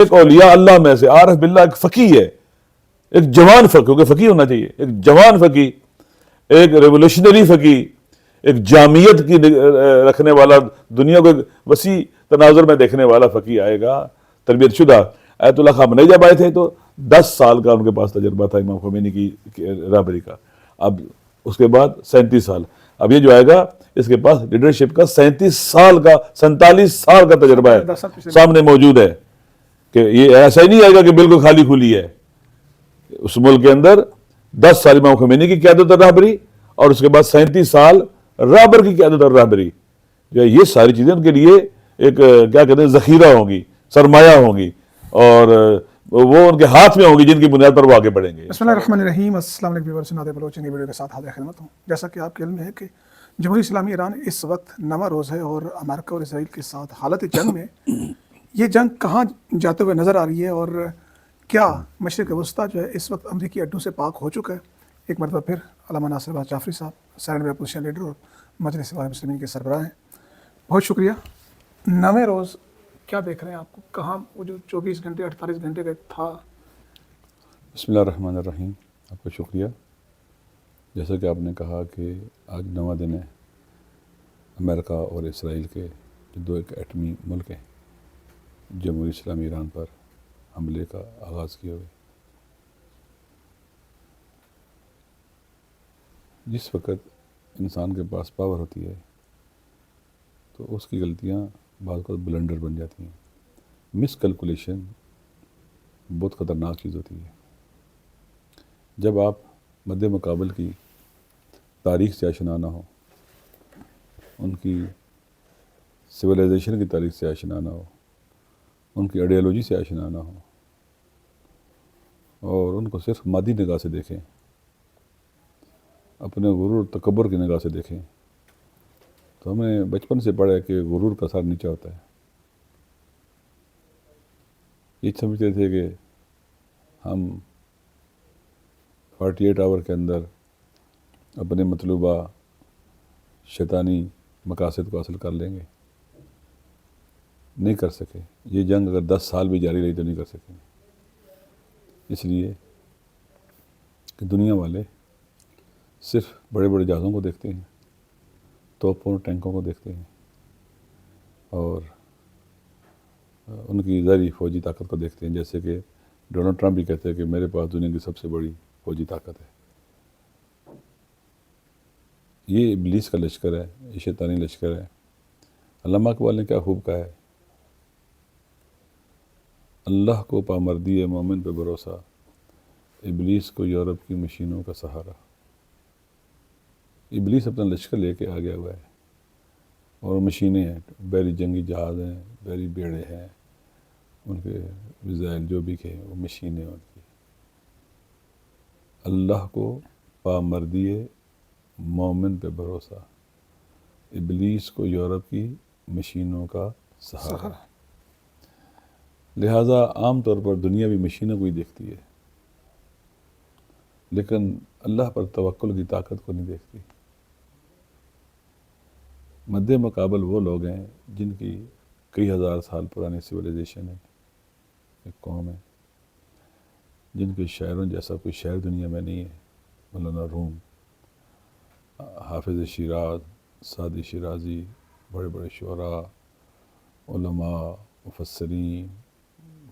ایک اولیاء اللہ میں سے عارف باللہ ایک فقی ہے، ایک جوان فقی، کیونکہ فقی ہونا چاہیے، ایک جوان فقی، ایک ریولوشنری فقی، ایک جامعیت کی رکھنے والا، دنیا کو ایک وسیع تناظر میں دیکھنے والا فقی آئے گا، تربیت شدہ۔ آیت اللہ خامنئی جب آئے تھے تو 10 سال کا ان کے پاس تجربہ تھا امام خمینی کی رہبری کا، اب اس کے بعد 37 سال، اب یہ جو آئے گا اس کے پاس لیڈرشپ کا 37 سال کا 47 سال کا تجربہ ہے، سامنے موجود ہے، کہ یہ ایسا ہی نہیں آئے گا کہ بالکل خالی کھلی ہے۔ اس ملک کے اندر 10 سال امام خمینی کی قیادت اور رہبری، اور اس کے بعد 37 سال رہبر کی قیادت اور رہبری، جو ہے یہ ساری چیزیں ان کے لیے ایک کیا کہتے ہیں ذخیرہ ہوں گی، سرمایہ ہوں گی، اور وہ ان کے ہاتھ میں ہوں گی جن کی بنیاد پر وہ آگے بڑھیں گے۔ بسم اللہ الرحمن الرحیم۔ السلام علیکم ویورز، نادر بلوچ کی ویڈیو کے ساتھ حاضر خدمت ہوں۔ جیسا کہ آپ کے علم میں ہے کہ جمہوریہ اسلامی ایران اس وقت نواں روز ہے، اور امریکہ اور اسرائیل کے ساتھ حالت جنگ میں یہ جنگ کہاں جاتے ہوئے نظر آ رہی ہے، اور کیا مشرق وسطیٰ جو ہے اس وقت امریکی اڈوں سے پاک ہو چکا ہے؟ ایک مرتبہ پھر علامہ ناصر عباس جعفری صاحب سینٹ میں اپوزیشن لیڈر اور مجلس اتحاد المسلمین کے سربراہ ہیں، بہت شکریہ۔ نویں روز کیا دیکھ رہے ہیں آپ کو؟ کہاں وہ جو 24 گھنٹے 48 گھنٹے کا تھا؟ بسم اللہ الرحمن الرحیم، آپ کا شکریہ۔ جیسا کہ آپ نے کہا کہ آج نواں دن ہے امریکہ اور اسرائیل کے جو دو ایک ایٹمی ملک ہیں جمہوریہ اسلامی ایران پر حملے کا آغاز کیے ہوئے۔ جس وقت انسان کے پاس پاور ہوتی ہے تو اس کی غلطیاں بعض اوقات بلنڈر بن جاتی ہیں۔ مس کیلکولیشن بہت خطرناک چیز ہوتی ہے۔ جب آپ مد مقابل کی تاریخ سے آشنا نہ ہو، ان کی سویلائزیشن کی تاریخ سے آشنا نہ ہو، ان کی آئیڈیالوجی سے آشنا نہ ہو، اور ان کو صرف مادی نگاہ سے دیکھیں، اپنے غرور تکبر کی نگاہ سے دیکھیں، تو ہمیں بچپن سے پڑھا ہے کہ غرور کا سر نیچا ہوتا ہے۔ یہ سمجھتے تھے کہ ہم 48 آور کے اندر اپنے مطلوبہ شیطانی مقاصد کو حاصل کر لیں گے، نہیں کر سکے۔ یہ جنگ اگر 10 سال بھی جاری رہی تو نہیں کر سکیں، اس لیے کہ دنیا والے صرف بڑے بڑے جہازوں کو دیکھتے ہیں، توپوں اور ٹینکوں کو دیکھتے ہیں، اور ان کی ظاہری فوجی طاقت کو دیکھتے ہیں، جیسے کہ ڈونلڈ ٹرمپ بھی کہتے ہیں کہ میرے پاس دنیا کی سب سے بڑی فوجی طاقت ہے۔ یہ ابلیس کا لشکر ہے، یہ شیطانی لشکر ہے۔ علامہ اقبال نے کیا خوب کہا ہے، اللہ کو پامردی مومن پہ بھروسہ، ابلیس کو یورپ کی مشینوں کا سہارا۔ ابلیس اپنا لشکر لے کے آ گیا ہوا ہے، اور مشینیں ہیں، بحری جنگی جہاز ہیں، بحری بیڑے ہیں، ان کے میزائل جو بھی کہ وہ مشینیں ان کی۔ اللہ کو پامردی مومن پہ بھروسہ، ابلیس کو یورپ کی مشینوں کا سہارا۔ لہٰذا عام طور پر دنیا بھی مشینوں کو ہی دیکھتی ہے، لیکن اللہ پر توکل کی طاقت کو نہیں دیکھتی۔ مد مقابل وہ لوگ ہیں جن کی کئی ہزار سال پرانی سویلائزیشن ہے، ایک قوم ہے جن کے شاعروں جیسا کوئی شاعر دنیا میں نہیں ہے۔ مولانا روم، حافظ شیراز، سعدی شیرازی، بڑے بڑے شعراء، علماء، مفسرین،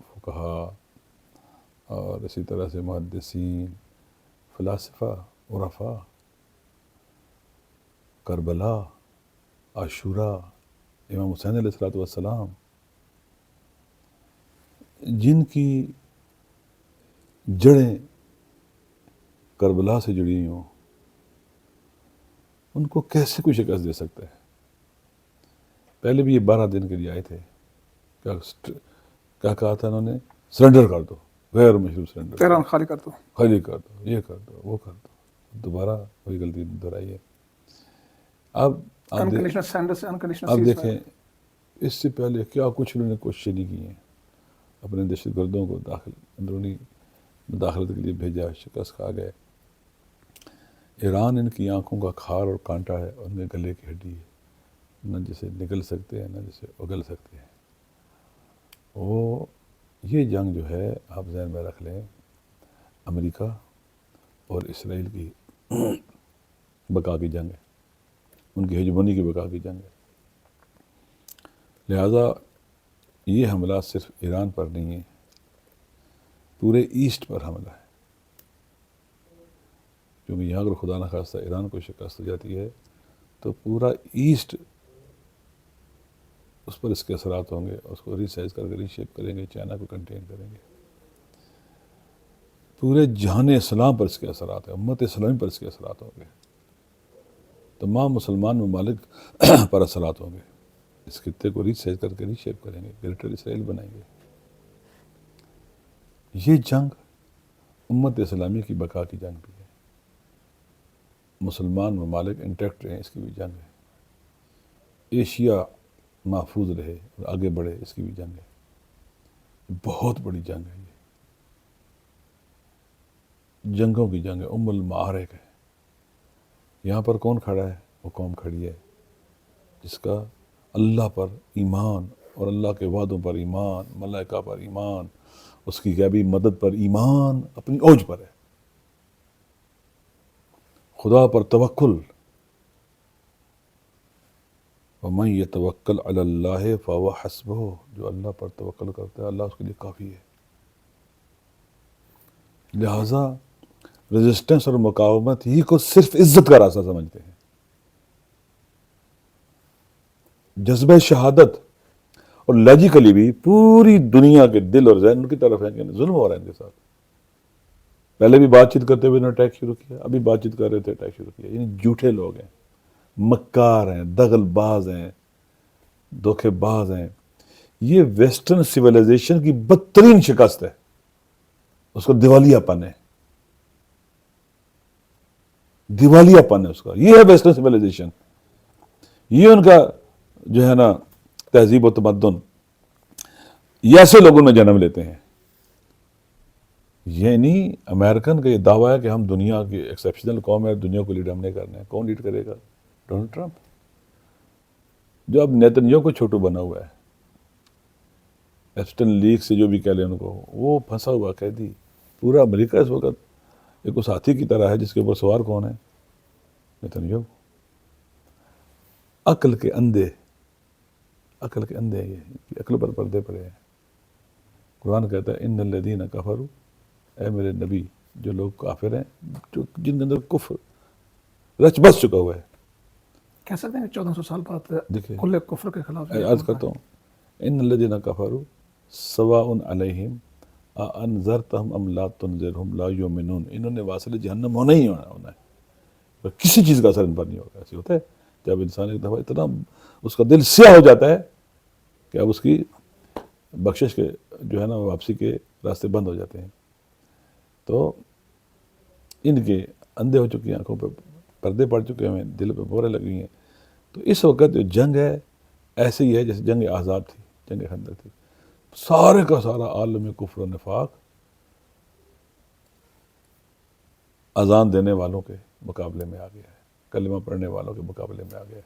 فقہاء، اور اسی طرح سے محدثین، فلاسفہ، عرفاء، کربلا، عاشورہ، امام حسین علیہ السلام، جن کی جڑیں کربلا سے جڑی ہوں، ان کو کیسے کوئی شکست دے سکتا ہے؟ پہلے بھی یہ 12 دن کے لیے آئے تھے، کیا کہا تھا انہوں نے؟ سرنڈر کر دو، غیر مشروع سرنڈر، تہران خالی کر دو، خالی کر دو، یہ کر دو، وہ کر دو۔ دوبارہ وہی غلطی دہرائی ہے۔ اب آپ دیکھیں اس سے پہلے کیا کچھ انہوں نے کوششیں نہیں کی ہیں، اپنے دہشت گردوں کو اندرونی مداخلت کے لیے بھیجا، شکست کھا گئے۔ ایران ان کی آنکھوں کا کھار اور کانٹا ہے، ان کے گلے کی ہڈی ہے، نہ جسے نگل سکتے ہیں نہ جسے اگل سکتے ہیں۔ وہ یہ جنگ جو ہے آپ ذہن میں رکھ لیں، امریکہ اور اسرائیل کی بقا کی جنگ ہے، ان کی ہیجمونی کی بقا کی جنگ ہے۔ لہذا یہ حملہ صرف ایران پر نہیں ہے، پورے ایسٹ پر حملہ ہے، کیونکہ یہاں اگر خدا نخواستہ ایران کو شکست ہو جاتی ہے تو پورا ایسٹ اس پر اس کے اثرات ہوں گے، اس کو ریسائز کر کے ریشیپ کریں گے، چائنا کو کنٹین کریں گے، پورے جہان اسلام پر اس کے اثرات ہیں، امت اسلامی پر اس کے اثرات ہوں گے، تمام مسلمان ممالک پر اثرات ہوں گے، اس خطے کو ریسائز کر کے ریشیپ کریں گے، گریٹر اسرائیل بنائیں گے۔ یہ جنگ امت اسلامی کی بقا کی جنگ بھی ہے، مسلمان ممالک انٹیکٹ رہیں اس کی بھی جنگ ہے، ایشیا محفوظ رہے اور آگے بڑھے اس کی بھی جنگ ہے، بہت بڑی جنگ ہے، یہ جنگوں کی جنگ ہے، المعارک ہے۔ یہاں پر کون کھڑا ہے؟ وہ قوم کھڑی ہے جس کا اللہ پر ایمان اور اللہ کے وعدوں پر ایمان، ملائکہ پر ایمان، اس کی غیبی مدد پر ایمان اپنی اوج پر ہے، خدا پر توکل، وَمَن يَتَوَكَّلْ عَلَى اللَّهِ فَهُوَ حَسْبُهُ، جو اللہ پر توکل کرتا ہے اللہ اس کے لیے کافی ہے۔ لہٰذا ریزسٹنس اور مقاومت ہی کو صرف عزت کا راستہ سمجھتے ہیں، جذبہ شہادت، اور لاجیکلی بھی پوری دنیا کے دل اور ذہن ان کی طرف ہیں کہ ظلم ہو رہا ہے ان کے ساتھ۔ پہلے بھی بات چیت کرتے ہوئے انہوں نے اٹیک شروع کیا، ابھی بات چیت کر رہے تھے اٹیک شروع کیا۔ یعنی جھوٹے لوگ ہیں، مکار ہیں، دغل باز ہیں، دھوکے باز ہیں۔ یہ ویسٹرن سویلائزیشن کی بدترین شکست ہے، اس کو دیوالیہ پن ہے، دیوالیہ پن ہے اس کا۔ یہ ہے ویسٹرن سویلائزیشن، یہ ان کا جو ہے نا تہذیب و تمدن، یہ ایسے لوگوں میں جنم لیتے ہیں۔ یعنی امریکن کا یہ دعویٰ ہے کہ ہم دنیا کی ایکسیپشنل قوم ہے، دنیا کو لیڈ ہم نے کرنا ہے۔ کون لیڈ کرے گا؟ ڈونلڈ ٹرمپ، جو اب نیتنیاہو کو چھوٹو بنا ہوا ہے، ایپسٹن لیگ سے جو بھی کہہ لیں ان کو، وہ پھنسا ہوا قیدی۔ پورا امریکہ اس وقت ایک اس ہاتھی کی طرح ہے جس کے اوپر سوار کون ہے؟ نیتنیاہو۔ عقل کے اندھے، عقل کے اندھے ہیں، یہ عقل پر پردے پڑے ہیں۔ قرآن کہتا ہے ان الذین کفروا، اے میرے نبی، جو لوگ کافر ہیں، جن کے اندر کفر رچ بس چکا ہوا ہے۔ کہہ سکتے ہیں 1400 سال بعد دیکھیں، کل کفر کے خلاف عرض کرتا ہوں، ان الذین کفروا سواء علیہم انذرتہم ام لا تنذرہم لا یؤمنون۔ انہوں نے واصل جہنم ہونا ہی ہونا ہے، کسی چیز کا اثر ان پر نہیں ہوگا۔ ایسے ہوتا ہے جب انسان ایک دفعہ اتنا اس کا دل سیاہ ہو جاتا ہے کہ اب اس کی بخشش کے جو ہے نا واپسی کے راستے بند ہو جاتے ہیں۔ تو ان کے اندھے ہو چکی آنکھوں پہ پردے پڑ چکے ہیں، دل پہ مہریں لگی ہیں۔ تو اس وقت جو جنگ ہے ایسے ہی ہے جیسے جنگ احزاب تھی، جنگ خندق تھی۔ سارے کا سارا عالم کفر و نفاق اذان دینے والوں کے مقابلے میں آ گیا ہے، کلمہ پڑھنے والوں کے مقابلے میں آ گیا ہے،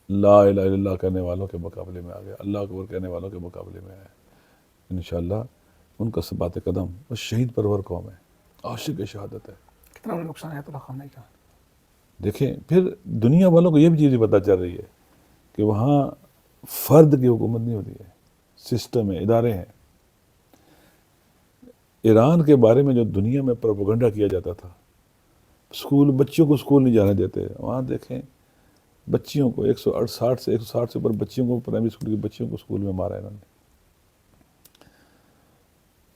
لا الہ الا اللہ کہنے والوں کے مقابلے میں آ گیا، اللہ اکبر کہنے والوں کے مقابلے میں آیا ہے۔ انشاءاللہ ان کا ثبات قدم، وہ شہید پرور قوم ہے، عاشق شہادت ہے۔ کتنا بڑا نقصان ہے آیت اللہ خامنہ کا۔ دیکھیں پھر دنیا والوں کو یہ بھی چیز پتہ چل رہی ہے کہ وہاں فرد کی حکومت نہیں ہوتی ہے، سسٹم ہے، ادارے ہیں۔ ایران کے بارے میں جو دنیا میں پروپیگنڈا کیا جاتا تھا، اسکول بچیوں کو اسکول نہیں جانے دیتے، وہاں دیکھیں بچیوں کو 160 سے اوپر بچیوں کو، پرائمری اسکول کی بچیوں کو اسکول میں مارا ہے انہوں نے۔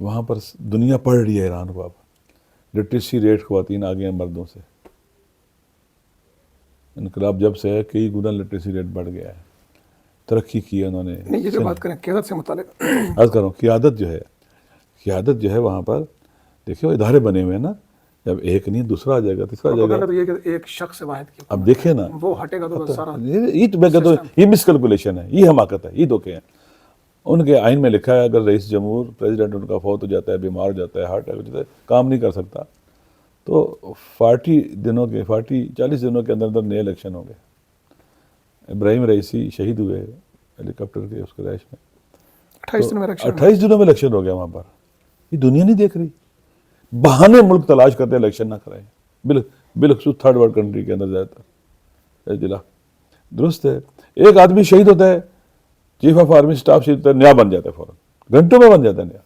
وہاں پر دنیا پڑھ رہی ہے ایران کو، اب لٹریسی ریٹ خواتین آگے ہیں مردوں سے۔ انقلاب جب سے ہے کئی گنا لٹریسی ریٹ بڑھ گیا ہے، ترقی کی ہے انہوں نے۔ نہیں، یہ جو بات کریں قیادت سے متعلق، عرض کروں قیادت جو ہے وہاں پر دیکھیں وہ ادارے بنے ہوئے ہیں نا، جب ایک نہیں دوسرا آ جائے گا، تیسرا آ جائے گا۔ تو یہ کہ ایک شخص واحد کی اب دیکھیں نا، وہ ہٹے گا تو سارا یہ تو میں کہتا ہوں یہ مس کیلکولیشن ہے، یہ حماقت ہے، یہ دھوکے ہیں۔ ان کے آئین میں لکھا ہے اگر رئیس جمہور پریزیڈنٹ ان کا فوت ہو جاتا ہے، بیمار ہو جاتا ہے، ہارٹ اٹیک ہو جاتا ہے، کام نہیں کر سکتا، تو 40 دنوں کے اندر نئے الیکشن ہوں گے۔ ابراہیم رئیسی شہید ہوئے ہیلی کاپٹر کے اس کے رہائش میں، 28 دنوں میں الیکشن 28 دنوں میں الیکشن ہو گیا وہاں پر. یہ دنیا نہیں دیکھ رہی. بہانے ملک تلاش کرتے ہیں الیکشن نہ کرائیں. بالخصوص تھرڈ ورلڈ کنٹری کے اندر زیادہ تر ضلع درست ہے. ایک آدمی شہید ہوتا ہے, چیف آف آرمی اسٹاف شہید ہوتا ہے, نیا بن جاتا ہے فوراً, گھنٹوں میں بن جاتا ہے نیا.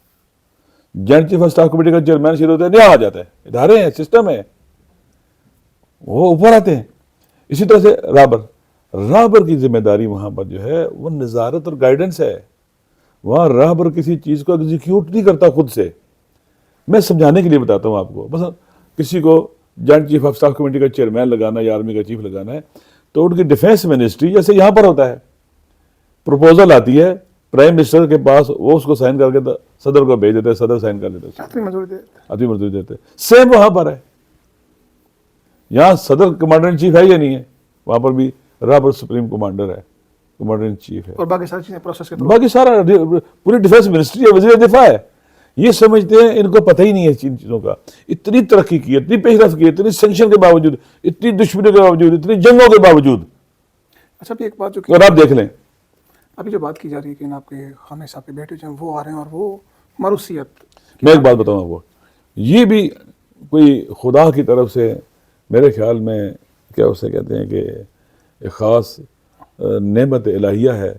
Joint chief of staff committee کا چیئرمین شہید ہوتا ہے, نیا آ جاتا ہے. ادارے ہیں, سسٹم ہے, وہ اوپر آتے ہیں. اسی طرح سے رابر کی ذمہ داری وہاں پر جو ہے وہ نظارت اور گائیڈنس ہے. وہاں رابر کسی چیز کو ایگزیکیوٹ نہیں کرتا خود سے. میں سمجھانے کے لیے بتاتا ہوں آپ کو. بس کسی کو joint chief of staff committee کا چیئرمین لگانا یا آرمی کا چیف لگانا ہے تو ان کی ڈیفینس منسٹری جیسے یہاں پر ہوتا ہے, پروپوزل آتی ہے پرائم منسٹر کے پاس, وہ اس کو سائن کر کے صدر کو بھیج دیتے ہیں, صدر سائن کر دیتے ہیں, آدمی منظوری دیتے. سیم وہاں پر ہے. یہاں صدر کمانڈر ان چیف ہے یا نہیں ہے, وہاں پر بھی رابر سپریم کمانڈر ہے, کمانڈر ان چیف ہے, اور باقی ساری چیزیں پروسیس کے باقی سارا پوری ڈیفینس منسٹری ہے, وزیر دفاع ہے. یہ سمجھتے ہیں ان کو پتہ ہی نہیں ہے ان چیزوں کا. اتنی ترقی کی, اتنی پیش رفت کی, اتنی سینکشن کے باوجود, اتنی دشمنی کے باوجود, اتنی جنگوں کے باوجود. اچھا بھی ایک بات جو اور آپ دیکھ لیں ابھی جو بات کی جا رہی ہے کہ آپ کے خامنہ صاحب کے بیٹے جو ہیں وہ آ رہے ہیں اور وہ مروثیت, میں ایک بات بتاؤں آپ کو, یہ بھی کوئی خدا کی طرف سے میرے خیال میں کیا اسے کہتے ہیں کہ ایک خاص نعمت الہیہ ہے.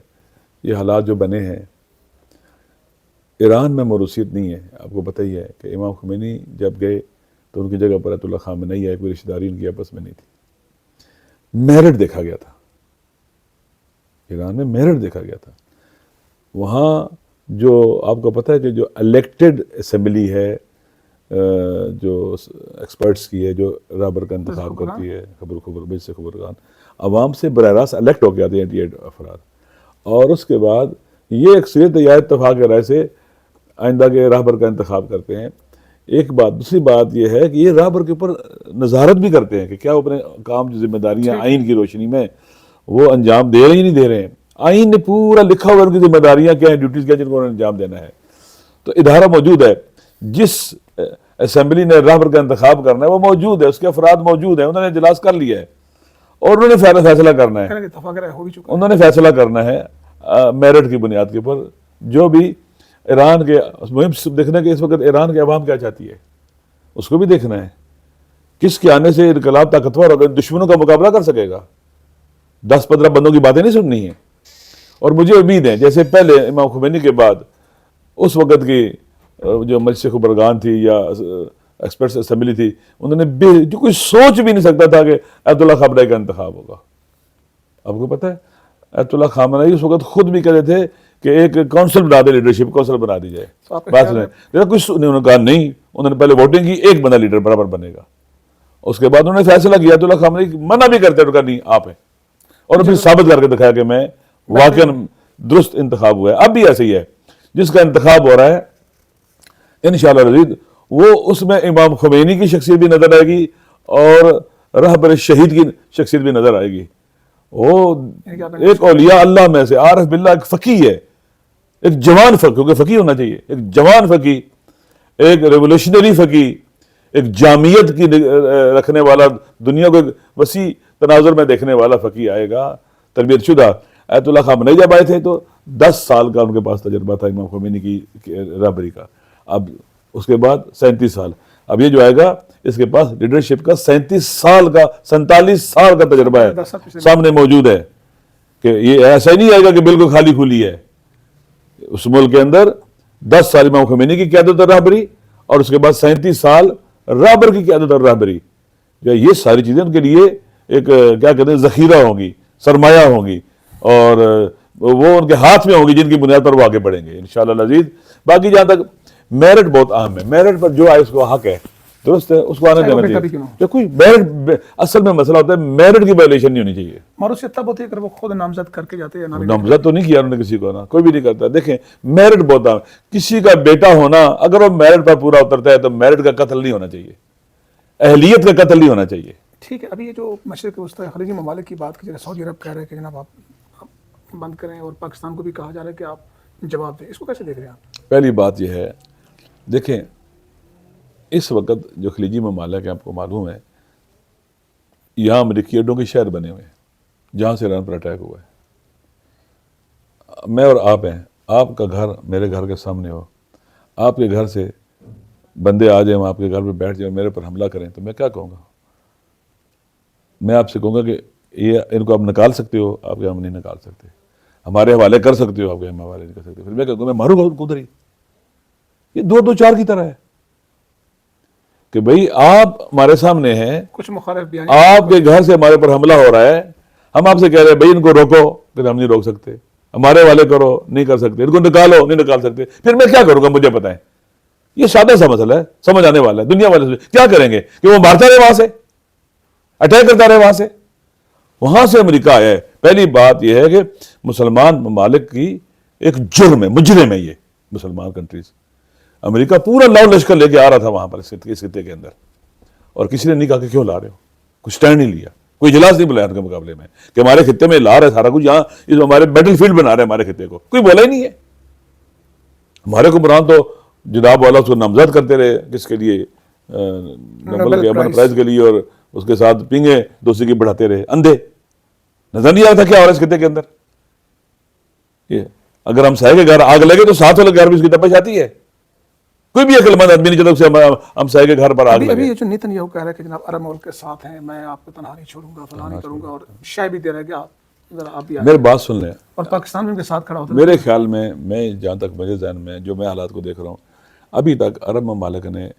یہ حالات جو بنے ہیں, ایران میں موروثیت نہیں ہے. آپ کو پتہ ہی ہے کہ امام خمینی جب گئے تو ان کی جگہ پر آیت اللہ خامنئی آئے, کوئی رشتہ داری ان کی آپس میں نہیں تھی. میرٹ دیکھا گیا تھا, ایران میں میرٹ دیکھا گیا تھا. وہاں جو آپ کو پتہ ہے کہ جو الیکٹڈ اسمبلی ہے, جو ایکسپرٹس کی ہے, جو رابر کا انتخاب کرتی ہے, خبرگان عوام سے براہ راست الیکٹ ہو کے آتے ہیں 88 افراد. اور اس کے بعد یہ اکثریت یا اتفاق رائے سے آئندہ کے راہبر کا انتخاب کرتے ہیں. ایک بات. دوسری بات یہ ہے کہ یہ راہبر کے اوپر نظارت بھی کرتے ہیں کہ کیا وہ اپنے کام کی ذمہ داریاں آئین کی روشنی میں وہ انجام دے رہے ہیں نہیں دے رہے ہیں. آئین نے پورا لکھا ہوا ان کی ذمہ داریاں کیا ہیں, ڈیوٹیز کیا جن کو انہوں نے انجام دینا ہے. تو ادارہ موجود ہے, جس اسمبلی نے راہبر کا انتخاب کرنا ہے وہ موجود ہے, اس کے افراد موجود ہیں, انہوں نے اجلاس کر لیا ہے اور انہوں نے فیصلہ کرنا ہے. انہوں نے فیصلہ کرنا ہے میرٹ کی بنیاد کے اوپر. جو بھی ایران کے مہم دیکھنا کہ اس وقت ایران کے عوام کیا چاہتی ہے, اس کو بھی دیکھنا ہے. کس کے آنے سے انقلاب طاقتور ہوگا, دشمنوں کا مقابلہ کر سکے گا. 10-15 بندوں کی باتیں نہیں سننی ہیں. اور مجھے امید ہے جیسے پہلے امام خمینی کے بعد اس وقت کی جو مجلس خبرگان تھی یا ایکسپرٹس اسمبلی تھی, انہوں نے جو کوئی سوچ بھی نہیں سکتا تھا کہ آیت اللہ خامنئی کا انتخاب ہوگا. آپ کو پتہ ہے آیت اللہ خامنئی اس وقت خود بھی کہتے تھے کہ ایک کونسل بنا دے, لیڈرشپ کونسل بنا دی جائے. بات سنیں, کچھ انہوں نے کہا نہیں, انہوں نے پہلے ووٹنگ کی, ایک بندہ لیڈر برابر بنے گا. اس کے بعد انہوں نے فیصلہ کیا, آیت اللہ خامنئی منع بھی کرتے تو نہیں آپ ہیں, اور پھر ثابت کر کے دکھایا کہ میں واقعا درست انتخاب ہوا ہے. اب بھی ایسے ہی ہے, جس کا انتخاب ہو رہا ہے انشاءاللہ رضید وہ اس میں امام خمینی کی شخصیت بھی نظر آئے گی اور رہبر شہید کی شخصیت بھی نظر آئے گی. وہ ایک اولیاء اللہ میں سے عارف باللہ ایک فقی ہے, ایک جوان فقی, کیونکہ فقی ہونا چاہیے, ایک جوان فقی, ایک ریولوشنری فقی, ایک جامعیت کی رکھنے والا, دنیا کو وسیع تناظر میں دیکھنے والا فقی آئے گا, تربیت شدہ. آیت اللہ خامنئی جب آئے تھے تو 10 سال کا ان کے پاس تجربہ تھا امام خمینی کی رہبری کا. اب اس کے بعد 37 سال. اب یہ جو آئے گا اس کے پاس لیڈرشپ کا 47 سال کا تجربہ ہے, سامنے موجود ہے. کہ یہ ایسا ہی نہیں آئے گا کہ بالکل خالی کھلی ہے. اس ملک کے اندر 10 سال امام خمینی کی قیادت اور رہبری, اور اس کے بعد 37 سال رہبر کی قیادت اور رہبری. یہ ساری چیزیں ان کے لیے ایک کیا کہتے ہیں ذخیرہ ہوں گی, سرمایہ ہوں گی, اور وہ ان کے ہاتھ میں ہوں گی, جن کی بنیاد پر وہ آگے بڑھیں گے انشاءاللہ العزیز. باقی جہاں تک میرٹ بہت اہم ہے, میرٹ پر جو آئے اس کو حق ہے, درست ہے, اس کو آنے دینا چاہیے. کوئی میرٹ اصل میں مسئلہ ہوتا ہے میرٹ کی وائلیشن نہیں ہونی چاہیے. موروثیت تب ہوتی ہے اگر وہ خود نامزد کر کے جاتے ہیں. نامزد تو نہیں کیا انہوں نے کسی کو, نا کوئی بھی نہیں کرتا. دیکھیں میرٹ بہت اہم, کسی کا بیٹا ہونا اگر وہ میرٹ پر پورا اترتا ہے تو میرٹ کا قتل نہیں ہونا چاہیے, اہلیت کا قتل نہیں ہونا چاہیے. ٹھیک ہے. ابھی یہ جو مشرق وسطی خلیجی ممالک کی بات کی جائے, سعودی عرب کہہ رہے ہیں کہ جناب آپ بند کریں, اور پاکستان کو بھی کہا جا رہا ہے کہ آپ جواب دیں, اس کو کیسے دیکھ رہے ہیں آپ؟ پہلی بات یہ ہے, دیکھیں اس وقت جو خلیجی ممالک ہیں آپ کو معلوم ہے یہاں امریکی اڈوں کے شہر بنے ہوئے ہیں جہاں سے ایران پر اٹیک ہوا ہے. میں اور آپ ہیں, آپ کا گھر میرے گھر کے سامنے ہو, آپ کے گھر سے بندے آ جائیں, آپ کے گھر پہ بیٹھ جائیں, میرے پر حملہ کریں, تو میں کیا کہوں گا؟ میں آپ سے کہوں گا کہ یہ ان کو آپ نکال سکتے ہو, آپ کے ہم نہیں نکال سکتے. ہمارے حوالے کر سکتے ہو, آپ کے ہم حوالے نہیں کر سکتے. پھر میں کہوں گا میں ماروں گا ان کو ادھر ہی. یہ 2-2-4 کی طرح ہے کہ بھئی آپ ہمارے سامنے ہیں, کچھ مخالف بیان آپ کے گھر سے ہمارے پر حملہ ہو رہا ہے, ہم آپ سے کہہ رہے ہیں بھئی ان کو روکو, پھر ہم نہیں روک سکتے. ہمارے والے کرو, نہیں کر سکتے. ان کو نکالو, نہیں نکال سکتے. پھر میں کیا کروں گا مجھے بتائیں. یہ سادہ سا مسئلہ ہے, سمجھ آنے والا ہے. دنیا والے کیا کریں گے کہ وہ مارتا رہے وہاں سے, اٹیک کرتا رہے وہاں سے. وہاں سے امریکہ آیا ہے. پہلی بات یہ ہے کہ مسلمان ممالک کی ایک جرم ہے, مجرم ہے یہ مسلمان کنٹریز. امریکہ پورا لاؤ لشکر لے کے آ رہا تھا وہاں پر اس خطے کے اندر, اور کسی نے نہیں کہا کہ کیوں لا رہے ہو, کوئی سٹینڈ نہیں لیا, کوئی اجلاس نہیں بلایا ان کے مقابلے میں کہ ہمارے خطے میں لا رہے سارا کچھ, یہاں ہمارے بیٹل فیلڈ بنا رہے ہمارے خطے کو. کوئی بولا ہی نہیں ہے. ہمارے حکمران تو جناب والا اس کو نامزد کرتے رہے کس کے لیے, نوبل کے امن پرائز کے لیے, اور اس کے ساتھ پینگیں دوسری کی بڑھاتے رہے. اندھے نظر نہیں آ رہا تھا کیا ہو رہا ہے اس خطے کے اندر. یہ اگر ہم سائے کے گھر آگ لگے تو ساتھ والے گھر بھی اس کی تپش آتی ہے. کوئی بھی عقل مند آدمی نہیں چاہتا اسے ہم سائے کے گھر پر آگ لگے. ابھی یہ جو نیتن یاہو کہہ رہا ہے کہ جناب عرب ملک کے ساتھ ہیں, میں آپ کو تنہا نہیں چھوڑوں گا, فلاں نہیں کروں گا, اور شے بھی دے رہا ہے کہ آپ بھی میری بات سن لیں. اور پاکستان بھی ان کے ساتھ کھڑا ہوتا ہے. میرے خیال میں جہاں تک میرے ذہن میں جو میں حالات کو دیکھ رہا ہوں, ابھی تک عرب ممالک نے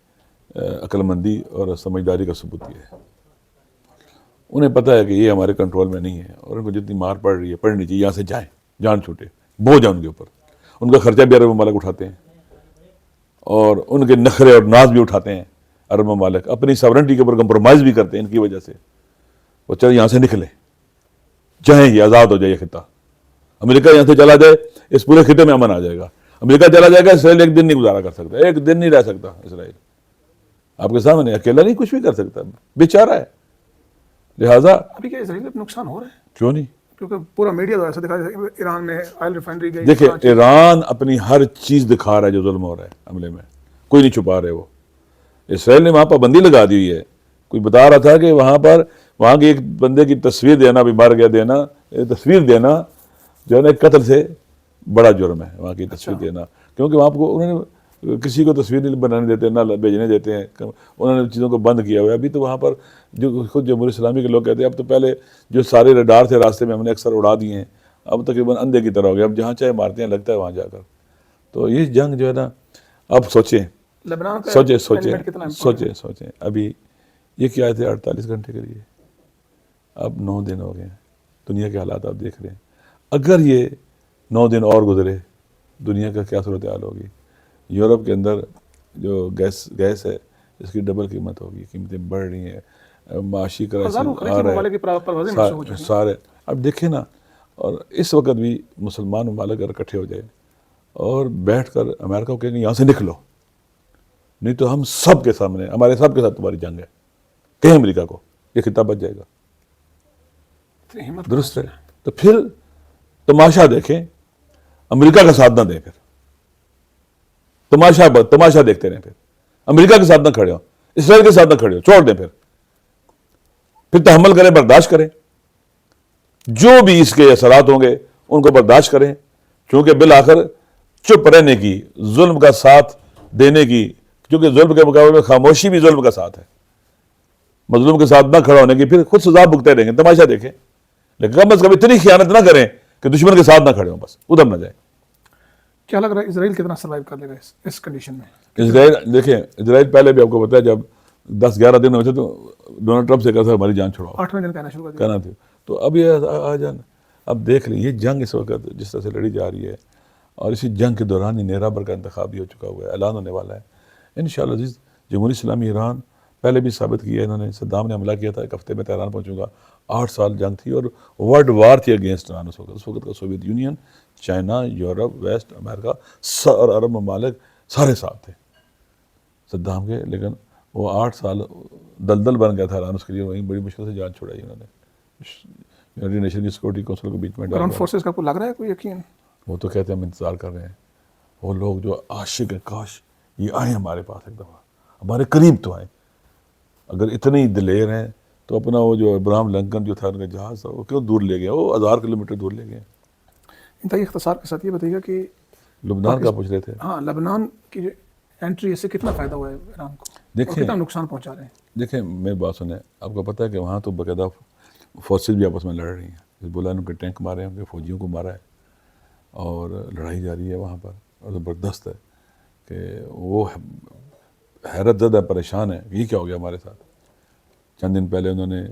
عقل مندی اور سمجھداری کا ثبوت دیا ہے. انہیں پتہ ہے کہ یہ ہمارے کنٹرول میں نہیں ہے, اور ان کو جتنی مار پڑ رہی ہے پڑنی چاہیے, یہاں سے جائیں, جان چھوٹے, بوجھ ان کے اوپر. ان کا خرچہ بھی عرب ممالک اٹھاتے ہیں, اور ان کے نخرے اور ناز بھی اٹھاتے ہیں عرب ممالک. اپنی ساورنٹی کے اوپر کمپرومائز بھی کرتے ہیں ان کی وجہ سے. وہ چلے یہاں سے نکلیں, جائیں, یہ آزاد ہو جائے یہ خطہ. امریکہ یہاں سے چلا جائے, اس پورے خطے میں امن آ جائے گا. امریکہ چلا جائے گا, اسرائیل ایک دن نہیں گزارا کر سکتا, ایک دن نہیں رہ سکتا اسرائیل. آپ کے سامنے اکیلا نہیں کچھ بھی کر سکتا, بیچارہ ہے. لہٰذا ابھی کیا اسرائیل پہ نقصان ہو رہا ہے؟ کیوں نہیں, کیونکہ پورا میڈیا تو ایسا دکھا رہا ہے ایران میں آئل ریفائنری گئی. دیکھیں ایران اپنی ہر چیز دکھا رہا ہے جو ظلم ہو رہا ہے حملے میں, کوئی نہیں چھپا رہے. وہ اسرائیل نے وہاں پابندی لگا دی ہوئی ہے. کوئی بتا رہا تھا کہ وہاں پر وہاں کے ایک بندے کی تصویر دینا, بھی مر گیا دینا, تصویر دینا جو ہے نا قتل سے بڑا جرم ہے وہاں کی تصویر دینا. کیونکہ وہاں کو انہوں نے کسی کو تصویر نہیں بنانے دیتے, نہ بھیجنے دیتے ہیں, انہوں نے چیزوں کو بند کیا ہوا ہے. ابھی تو وہاں پر جو خود جمہوری اسلامی کے لوگ کہتے ہیں اب تو پہلے جو سارے ریڈار تھے راستے میں ہم نے اکثر اڑا دیے ہیں, اب تقریباً اندھے کی طرح ہو گیا, اب جہاں چاہے مارتے ہیں لگتا ہے وہاں جا کر. تو یہ جنگ جو ہے نا, اب سوچیں سوچیں ابھی یہ کیا تھے 48 گھنٹے کے لیے, اب 9 دن ہو گئے ہیں. دنیا کے حالات آپ دیکھ رہے ہیں. اگر یہ 9 دن اور گزرے, دنیا کا کیا صورتحال ہوگی. یورپ کے اندر جو گیس ہے اس کی ڈبل قیمت ہوگی, قیمتیں بڑھ رہی ہیں, معاشی کرائسس آ رہا ہے سارے. اب دیکھیں نا, اور اس وقت بھی مسلمان ممالک اگر اکٹھے ہو جائے اور بیٹھ کر امریکہ کو کہیں گے یہاں سے نکلو, نہیں تو ہم سب کے سامنے, ہمارے سب کے ساتھ تمہاری جنگ ہے, کہیں امریکہ کو یہ خطہ بچ جائے گا. درست ہے. تو پھر تماشا دیکھیں, امریکہ کا ساتھ نہ دیں, پھر تماشا دیکھتے رہیں, پھر امریکہ کے ساتھ نہ کھڑے ہو, اسرائیل کے ساتھ نہ کھڑے ہو, چھوڑ دیں. پھر تحمل کریں, برداشت کریں, جو بھی اس کے اثرات ہوں گے ان کو برداشت کریں, کیونکہ بالآخر چپ رہنے کی, ظلم کا ساتھ دینے کی, کیونکہ ظلم کے مقابلے میں خاموشی بھی ظلم کا ساتھ ہے. مظلوم کے ساتھ نہ کھڑا ہونے کی, پھر خود سزا بھگتے رہیں گے, تماشا دیکھیں, لیکن کم از کم اتنی خیانت نہ کریں کہ دشمن کے ساتھ نہ کھڑے ہوں, بس ادھر نہ جائیں. کیا لگ رہا ہے اسرائیل کتنا سروائیو کر لے گا اس کنڈیشن میں؟ اسرائیل دیکھیں, اسرائیل پہلے بھی آپ کو بتایا جب 10-11 دن ہوئے تھے تو ڈونلڈ ٹرمپ سے کہا تھا ہماری جان چھڑاؤ, 8ویں دن کہنا شروع کر کہنا تھا. تو اب یہ آ جان, اب دیکھ لیں یہ جنگ اس وقت جس طرح سے لڑی جا رہی ہے, اور اسی جنگ کے دوران ہی نیرابر کا انتخاب بھی ہو چکا ہوا ہے, اعلان ہونے والا ہے انشاءاللہ. عزیز جمہوری اسلامی ایران پہلے بھی ثابت کیا ہے, انہوں نے صدام نے حملہ کیا تھا, 1 ہفتے میں تہران پہنچوں گا. 8 سال جنگ تھی اور ورلڈ وار تھی اگینسٹ ایران. اس وقت کا Soviet Union, China, Europe, west امریکہ اور عرب ممالک سارے ساتھ تھے صدام کے, لیکن وہ 8 سال دلدل بن گیا تھا ایران. اس کے لیے وہیں بڑی مشکل سے جان چھڑائی انہوں نے, یونائیٹڈ نیشن کی سیکورٹی کونسل کو بیچ میں ڈالا. گراؤنڈ فورسز کا کو لگ رہا ہے کوئی یقین؟ وہ تو کہتے ہیں ہم انتظار کر رہے ہیں, وہ لوگ جو عاشق ہیں, کاش یہ آئیں ہمارے پاس, ایک دفعہ ہمارے قریب تو آئیں. اگر اتنے ہی دلیر ہیں تو اپنا وہ جو ابراہم لنکن جو تھا ان کا جہاز تھا وہ کیوں دور لے گئے, وہ 1000 کلومیٹر دور لے گئے. انتہائی اختصار کے ساتھ یہ بتائیے گا کہ لبنان کا پوچھ رہے تھے. ہاں لبنان کی جو انٹری اس سے کتنا فائدہ ہوا ہے ایران کو, دیکھیں کتنا نقصان پہنچا رہے ہیں؟ دیکھیں میری بات سنیں, آپ کو پتہ ہے کہ وہاں تو باقاعدہ فورسز بھی آپس میں لڑ رہی ہیں. حزب اللہ نے ان کے ٹینک مارے ہیں, ان کے فوجیوں کو مارا ہے, اور لڑائی جاری ہے وہاں پر, اور زبردست ہے کہ وہ حیرت زدہ پریشان ہے یہ کیا ہو گیا ہمارے ساتھ. چند دن پہلے انہوں نے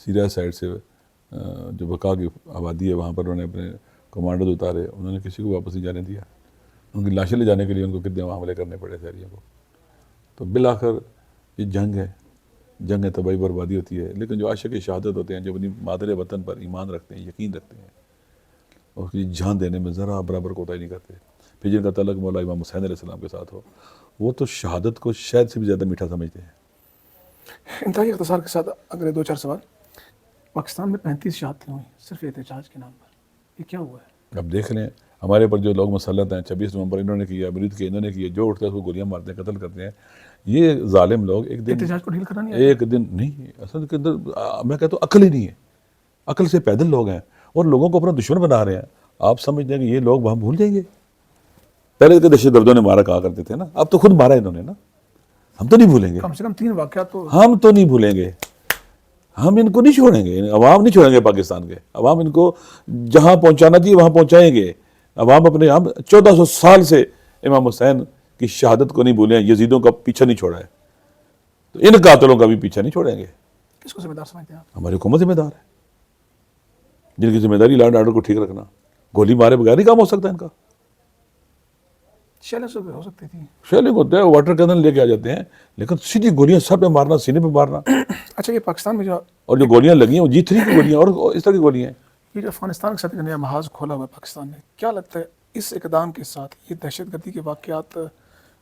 سیریا سائڈ سے جو بقا کی آبادی ہے وہاں پر انہوں نے اپنے کمانڈوز اتارے, انہوں نے کسی کو واپس نہیں جانے دیا. ان کی لاشیں لے جانے کے لیے ان کو کتنے حملے کرنے پڑے شہریوں کو. تو بالآخر یہ جنگ ہے, جنگ ہے, تباہی بربادی ہوتی ہے. لیکن جو عاشق شہادت ہوتے ہیں, جو اپنی مادر وطن پر ایمان رکھتے ہیں, یقین رکھتے ہیں, اور اس کی جان دینے میں ذرا برابر کوتاہی نہیں کرتے, پھر جن کا تعلق مولا امام حسین علیہ السلام کے ساتھ ہو, وہ تو شہادت کو شہد سے بھی زیادہ میٹھا سمجھتے ہیں. انتہائی اختصار کے ساتھ اگلے 2-4 سوال. پاکستان میں 35 شہادتیں ہوئیں صرف احتجاج کے نام پر, یہ کیا ہوا ہے؟ اب دیکھ لیں ہمارے پر جو لوگ مسلط ہیں, 26 نومبر انہوں نے کیا, امرود کے انہوں نے کیا, جو اٹھتے ہیں اس کو گولیاں مارتے ہیں, قتل کرتے ہیں. یہ ظالم لوگ ایک دن احتجاج کو ڈھیل کرنا نہیں آیا؟ ایک دن نہیں, اصل کے اندر میں کہتا ہوں عقل ہی نہیں ہے, عقل سے پیدل لوگ ہیں اور لوگوں کو اپنا دشمن بنا رہے ہیں. آپ سمجھتے ہیں کہ یہ لوگ وہاں بھول جائیں گے؟ پہلے تو دہشت گردوں نے مارا کہا کرتے تھے نا, اب تو خود مارا انہوں نے نا. ہم تو نہیں بھولیں گے, کم سے کم 3 واقعات تو ہم تو نہیں بھولیں گے, ہم ان کو نہیں چھوڑیں گے, عوام نہیں چھوڑیں گے پاکستان کے. عوام ان کو جہاں پہنچانا چاہیے وہاں پہنچائیں گے. عوام اپنے, ہم 1400 سال سے امام حسین کی شہادت کو نہیں بھولے ہیں, یزیدوں کا پیچھا نہیں چھوڑا ہے, تو ان قاتلوں کا بھی پیچھا نہیں چھوڑیں گے. کس کو ذمہ دار سمجھتے ہیں آپ؟ ہماری حکومت ذمہ دار ہے, جن کی ذمہ داری لا اینڈ آرڈر کو ٹھیک رکھنا. گولی مارے بغیر ہی کام ہو سکتا ہے ان کا. شیلیں سے ہو سکتی تھی. شیلنگ ہوتا ہے, واٹر کینن لے کے آ جاتے ہیں, لیکن سیدھی گولیاں سر پہ مارنا, سینے پہ مارنا. اچھا یہ پاکستان میں جو اور جو گولیاں لگی ہیں وہ G3 کی گولیاں اور اس طرح کی گولیاں ہیں. یہ جو افغانستان کے ساتھ ایک نیا محاذ کھولا ہوا ہے پاکستان نے, کیا لگتا ہے اس اقدام کے ساتھ یہ دہشت گردی کے واقعات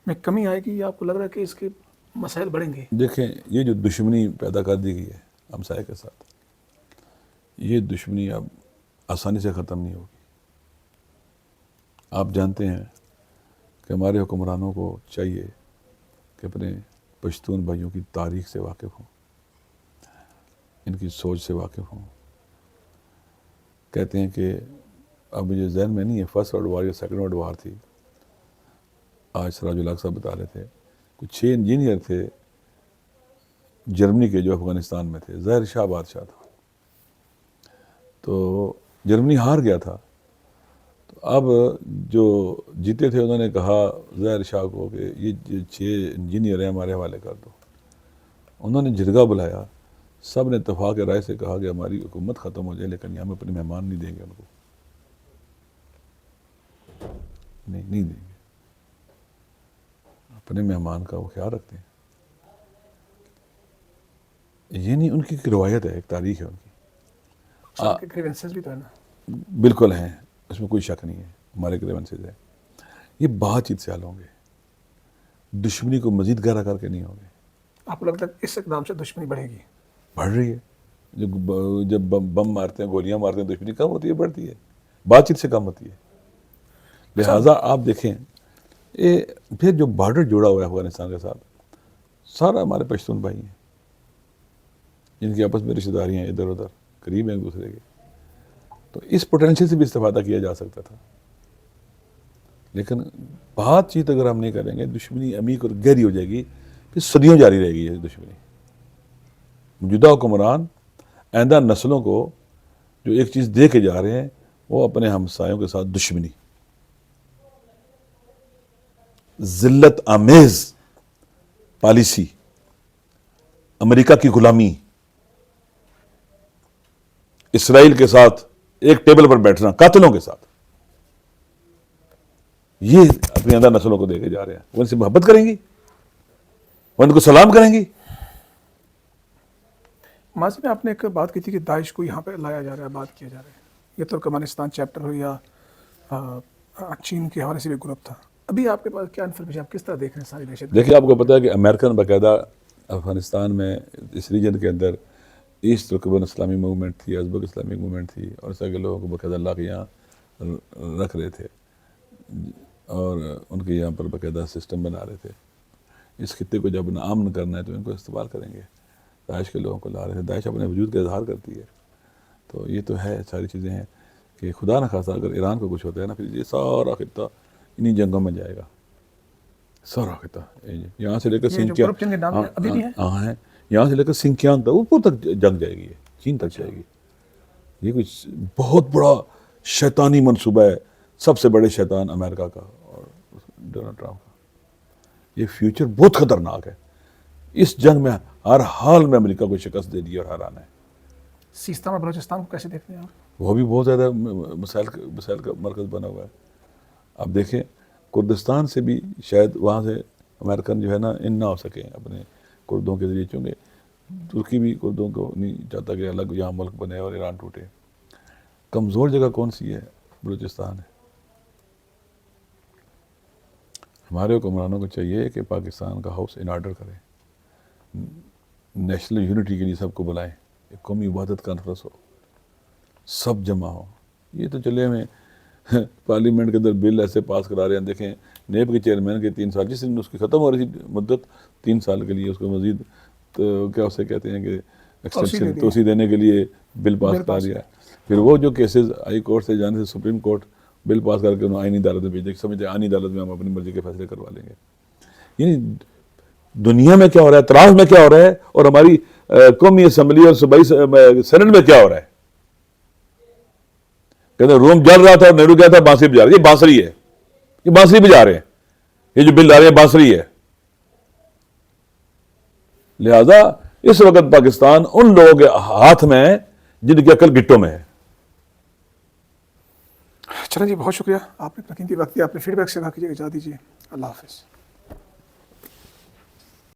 میں کمی آئے گی, یا آپ کو لگ رہا ہے کہ اس کے مسائل بڑھیں گے؟ دیکھیں یہ جو دشمنی پیدا کر دی گئی ہے ہمسائے کے ساتھ, یہ دشمنی اب آسانی سے ختم نہیں ہوگی. آپ جانتے ہیں کہ ہمارے حکمرانوں کو چاہیے کہ اپنے پشتون بھائیوں کی تاریخ سے واقف ہوں, ان کی سوچ سے واقف ہوں. کہتے ہیں کہ اب مجھے ذہن میں نہیں ہے فرسٹ ورلڈ وار یا سیکنڈ ورلڈ وار تھی, آج سراج الحق صاحب بتا رہے تھے, کچھ 6 انجینئر تھے جرمنی کے جو افغانستان میں تھے, ظاہر شاہ بادشاہ تھا, تو جرمنی ہار گیا تھا. تو اب جو جیتے تھے انہوں نے کہا ظاہر شاہ کو کہ یہ 6 انجینئر ہیں ہمارے حوالے کر دو. انہوں نے جرگہ بلایا, سب نے اتفاق رائے سے کہا کہ ہماری حکومت ختم ہو جائے لیکن ہم اپنے مہمان نہیں دیں گے, ان کو نہیں دیں گے. اپنے مہمان کا وہ خیال رکھتے ہیں. یہ نہیں, ان کی ایک روایت ہے, ایک تاریخ ہے ان کی. آپ کے گریونسز بھی تو ہے نا؟ بالکل ہیں, اس میں کوئی شک نہیں ہے, ہمارے گریونسز ہیں. یہ بات چیت سے حل ہوں گے, دشمنی کو مزید گہرا کر کے نہیں ہوں گے. آپ کو لگتا ہے اس اقدام سے دشمنی بڑھے گی؟ بڑھ رہی ہے. جب بم مارتے ہیں, گولیاں مارتے ہیں, دشمنی کم ہوتی ہے بڑھتی ہے, بات چیت سے کم ہوتی ہے. لہٰذا آپ دیکھیں یہ پھر جو بارڈر جوڑا ہوا ہے افغانستان کے ساتھ, سارا ہمارے پشتون بھائی ہیں جن کی آپس میں رشتہ داریاں ہیں, ادھر ادھر قریب ہیں ایک دوسرے کے. تو اس پوٹینشیل سے بھی استفادہ کیا جا سکتا تھا, لیکن بات چیت اگر ہم نہیں کریں گے دشمنی عمیق اور گہری ہو جائے گی, پھر صدیوں جاری رہے گی یہ دشمنی. موجودہ حکمران آئندہ نسلوں کو جو ایک چیز دے کے جا رہے ہیں وہ اپنے ہمسایوں کے ساتھ دشمنی, ذلت آمیز پالیسی, امریکہ کی غلامی, اسرائیل کے ساتھ ایک ٹیبل پر بیٹھنا قاتلوں کے ساتھ, یہ اپنی آئندہ نسلوں کو دے کے جا رہے ہیں. وہ ان سے محبت کریں گی, وہ ان کو سلام کریں گی. ماضی میں آپ نے ایک بات کی تھی کہ داعش کو یہاں پہ لایا جا رہا ہے, بات کیا جا رہا ہے. یہ ترکمانستان چیپٹر ہو یا چین کے حوالے سے بھی گروپ تھا. ابھی آپ کے پاس کیا انفارمیشن, آپ کس طرح دیکھ رہے ہیں ساری دہشت؟ دیکھیے آپ کو پتا ہے کہ امریکن باقاعدہ افغانستان میں اس ریجن کے اندر ایسٹ ترکمن اسلامی موومنٹ تھی, ازبک اسلامی موومنٹ تھی, اور اس طرح کے لوگوں کو باقاعدہ اللہ کے یہاں رکھ رہے تھے اور ان کے یہاں پر باقاعدہ سسٹم بنا رہے تھے. اس خطے کو جب امن کرنا ہے تو ان کو استعمال کریں گے. داعش کے لوگوں کو لا رہے تھے. داعش اپنے وجود کا اظہار کرتی ہے. تو یہ تو ہے, ساری چیزیں ہیں کہ خدا نہ خواستہ اگر ایران کو کچھ ہوتا ہے نا, پھر یہ سارا خطہ انہی جنگوں میں جائے گا سارا خطہ، یہاں سے لے کر یہ جو سنکیاں، گروپ چین کے نام ابھی بھی ہیں؟ ہاں ہیں، یہاں سے لے کر سنکیانگ تک اوپر تک جنگ جائے گی، چین تک جائے گی. یہ کچھ بہت بڑا شیطانی منصوبہ ہے، سب سے بڑے شیطان امریکہ کا اور ڈونلڈ ٹرمپ کا. یہ فیوچر بہت خطرناک ہے. اس جنگ میں ہر حال میں امریکہ کو شکست دے دی اور ہرانا ہے. سیستان اور بلوچستان کو کیسے دیکھتے ہیں آپ؟ وہ بھی بہت زیادہ مسائل کا مرکز بنا ہوا ہے. اب دیکھیں کردستان سے بھی شاید وہاں سے امریکن جو ہے نا ان نہ ہو سکیں اپنے کردوں کے ذریعے، چونکہ ترکی بھی کردوں کو نہیں چاہتا کہ الگ یہاں ملک بنے اور ایران ٹوٹے. کمزور جگہ کون سی ہے؟ بلوچستان ہے. ہمارے حکمرانوں کو چاہیے کہ پاکستان کا ہاؤس ان آرڈر کریں، نیشنل یونٹی کے لیے سب کو بلائیں، ایک قومی وحدت کانفرنس ہو، سب جمع ہو. یہ تو چلے ہمیں پارلیمنٹ کے اندر بل ایسے پاس کرا رہے ہیں. دیکھیں نیب کے چیئرمین کے 3 سال، جس دن اس کی ختم ہو رہی تھی مدت 3 سال کے لیے، اس کو مزید تو کیا اسے کہتے ہیں کہ ایکسٹینشن توسیع دینے کے لیے بل پاس کرا دیا. پھر وہ جو کیسز ہائی کورٹ سے جانے سے سپریم کورٹ بل پاس کر کے انہوں آئینی عدالت میں بھیج دیں، سمجھتے ہیں آئینی عدالت میں ہم اپنی مرضی کے فیصلے کروا لیں گے. یعنی دنیا میں کیا ہو رہا ہے، اطراف میں کیا ہو رہا ہے، اور ہماری قومی اسمبلی اور صوبائی سینٹ میں کیا ہو رہا ہے. کہتے ہیں روم جل رہا تھا اور نہرو کیا تھا بانسری بجا رہا ہے. یہ بانسری ہے، یہ بانسری بجا رہے ہیں، یہ جو بل آ رہے ہیں بانسری ہے. لہذا اس وقت پاکستان ان لوگوں کے ہاتھ میں ہے جن کی عقل گٹوں میں ہے. چلیں جی، بہت شکریہ، آپ نے اپنا قیمتی وقت دیا، اپنے فیڈ بیک سے کہا کیجیے، اجازت دیجیے، اللہ حافظ.